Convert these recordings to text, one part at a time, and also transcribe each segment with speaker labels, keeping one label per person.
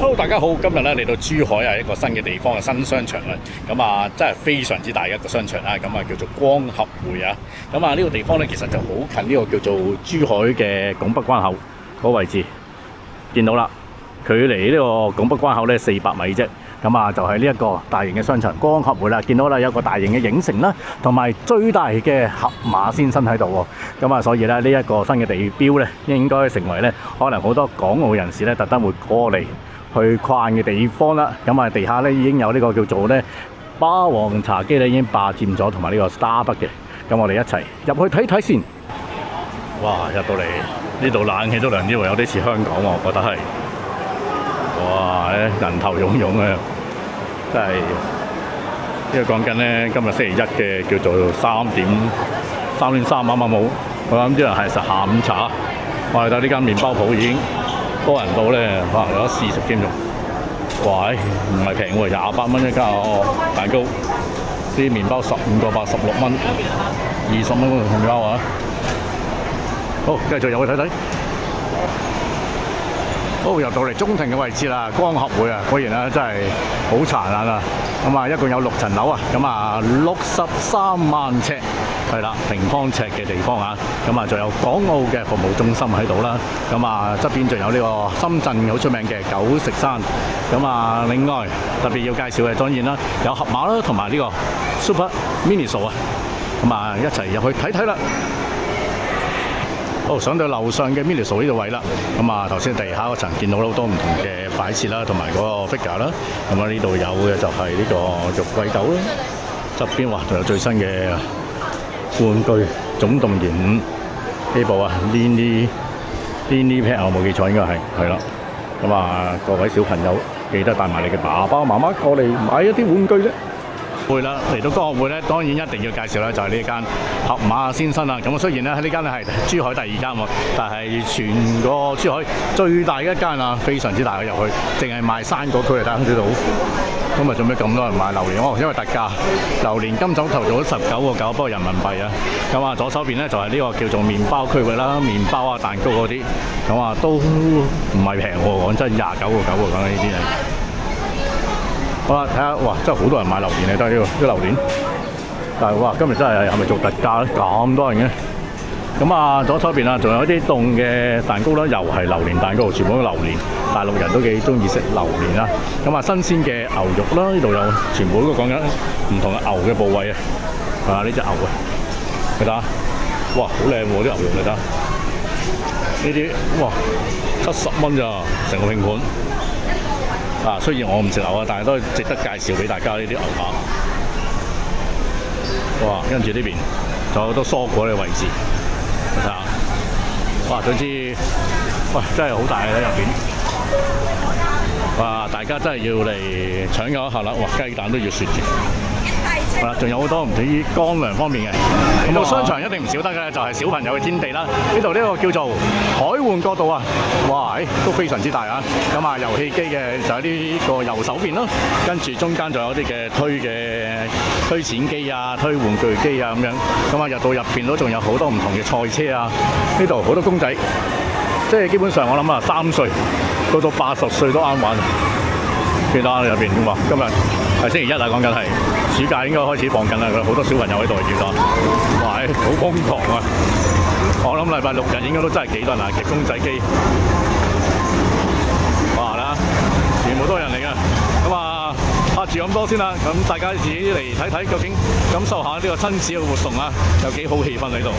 Speaker 1: Hello， 大家好，今日咧嚟到珠海啊一個新嘅地方嘅新商場啦，咁啊真係非常之大嘅一個商場啦，咁啊叫做光合匯啊，咁啊呢個地方咧其實就好近呢個叫做珠海嘅拱北關口嗰個位置，見到啦，距離呢個拱北關口咧400米啫。咁啊，就係呢一個大型嘅商場光合匯啦，見到啦有個大型嘅影城啦，同埋最大嘅盒馬先生喺度喎。咁啊，所以咧呢一個新嘅地標咧，應該成為咧可能好多港澳人士咧特登會過嚟去逛嘅地方啦。咁啊，地下咧已經有呢個叫做咧霸王茶姬咧已經霸佔咗，同埋呢個 Starbucks 嘅。咁我哋一齊入去睇睇先。哇！入到嚟呢度冷氣都涼啲喎，有啲似香港喎，我覺得係。哇！人頭湧湧啊！真係呢個講緊咧，今日星期一嘅叫做3點3啱啱好。我諗啲人係食下午茶。我哋睇呢間麵包鋪已經多人到咧，可能有得試食添仲。哇！唔係平喎，28蚊一間蛋糕。啲麵包15個8，16蚊，20蚊個麵包啊！好，繼續入去睇睇。入到嚟中庭嘅位置啦，光合匯啊，果然啊真係好殘眼啊！咁啊，一共有6層樓啊，咁啊63萬尺係啦，平方尺嘅地方啊，咁啊仲有港澳嘅服務中心喺度啦，咁啊側邊仲有呢個深圳好出名嘅九食山，咁啊另外特別要介紹嘅當然啦，有盒馬啦，同埋呢個 Super Miniso 啊，咁啊一齊入去睇睇啦。上到樓上嘅 Miniso 呢個位啦，咁啊頭先地下嗰層見到好多唔同嘅擺設啦，同埋嗰個 figure 啦，咁啊呢度有嘅就係呢個玉桂狗啦，側邊哇仲有最新嘅玩具總動員5呢部啊 Mini Pet 我冇記錯應該係啦，咁啊各位小朋友記得帶埋你嘅爸爸媽媽過嚟買一啲玩具啫。會啦，嚟到光合匯咧，當然一定要介紹啦，就係呢間盒馬先生啦。咁啊，雖然咧喺呢間咧係珠海第2間喎，但係全個珠海最大一間啊，非常之大嘅入去，淨係賣生果區嚟睇下呢度。今日做咩咁多人買榴蓮？因為特價，榴蓮今早頭做咗19個9，不過人民幣啊。咁啊，左手邊咧就係呢個叫做麵包區域啦，麵包啊、蛋糕嗰啲，咁啊都唔係平喎，講真，29個9喎，講緊呢啲係。好啦，睇下，哇！真係好多人買榴蓮啊，都係呢個榴蓮。但係哇，今日真係係咪做特價咧？咁多人嘅。咁啊，左手邊啊，仲有一啲凍嘅蛋糕啦，又係榴蓮蛋糕，全部都榴蓮。大陸人都幾中意食榴蓮啦。咁啊，新鮮嘅牛肉啦，呢度有全部都講緊唔同嘅牛嘅部位啊。啊，呢隻牛啊，你睇下，哇，好靚喎啲牛肉，你睇下。呢啲哇，70蚊咋，成個拼盤。啊，雖然我唔食牛啊，但係都值得介紹俾大家呢啲牛扒。哇，跟住呢邊仲有好多蔬果嘅位置，你睇下。哇，總之，喂，真係好大喺入邊。哇，大家真係要嚟搶購一下啦！哇，雞蛋都要雪住。係啦，仲有好多唔止於乾糧方面嘅。咁到商場一定唔少得嘅就係小朋友嘅天地啦。呢度呢個叫做海玩角度啊，哇，都非常之大啊。咁啊，遊戲機嘅就喺呢個右手邊咯，跟住中間仲有啲嘅推錢機啊、推玩具機啊咁樣。咁啊，入到入邊都仲有好多唔同嘅賽車啊。呢度好多公仔，即係基本上我諗啊，3歲到80歲都啱玩。記得入邊喎，今日係星期1啊，講緊係暑假應該開始放緊啦，好多小朋友喺度見到，哇，好瘋狂啊！我諗禮拜6日應該都真係幾多人啊，夾公仔機，哇啦，全部都係人嚟㗎，咁啊拍住咁多先啦，咁大家自己嚟睇睇究竟感受下呢個親子嘅活動啊，有幾好氣氛喺度。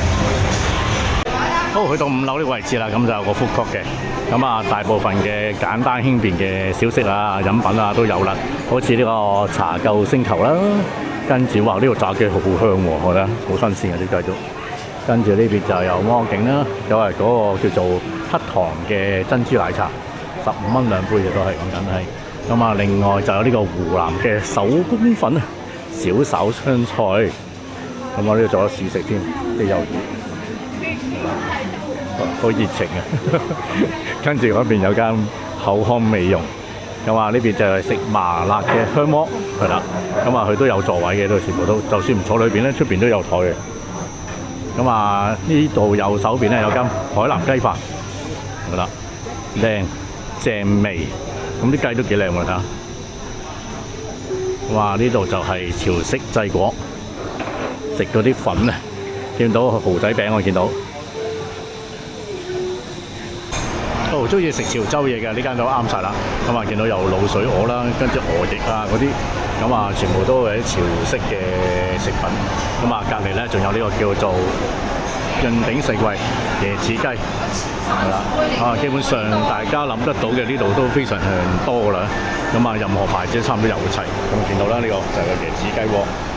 Speaker 1: 好，去到5樓呢個位置啦，咁就有個food court嘅，咁啊大部分嘅簡單輕便嘅小食啊、飲品啊都有啦，好似呢個茶垢星球啦，跟住哇呢個炸雞好香喎，我覺得好新鮮嘅啲雞都，跟住呢邊就有魔境啦，又係嗰個叫做黑糖嘅珍珠奶茶，15蚊2杯嘅都係講緊係，咁啊另外就有呢個湖南嘅手工粉啊，小炒香菜，咁我呢度做咗試食添，啲魷魚。好熱情啊！跟住嗰邊有間口腔美容，咁啊呢邊就係食麻辣嘅香鍋，係啦，咁啊佢都有座位嘅，都全部都，就算唔坐裏邊咧，出邊都有台嘅。咁啊呢度右手邊咧有間海南雞飯，係啦，靚正味，咁啲雞都幾靚喎，睇下。哇！呢度就係潮式製果，食嗰啲粉啊，見到蠔仔餅我見到。好中意食潮州嘢嘅，呢間就啱晒啦。咁啊，見到有滷水鵝啦，跟住鵝翼啊嗰啲，咁啊全部都係啲潮式嘅食品。咁啊，隔離咧仲有呢個叫做潤鼎四季椰子雞，係啦。啊，基本上大家諗得到嘅呢度都非常多㗎啦。咁啊，任何牌子差唔多有齊。咁見到啦，呢個就係個椰子雞喎。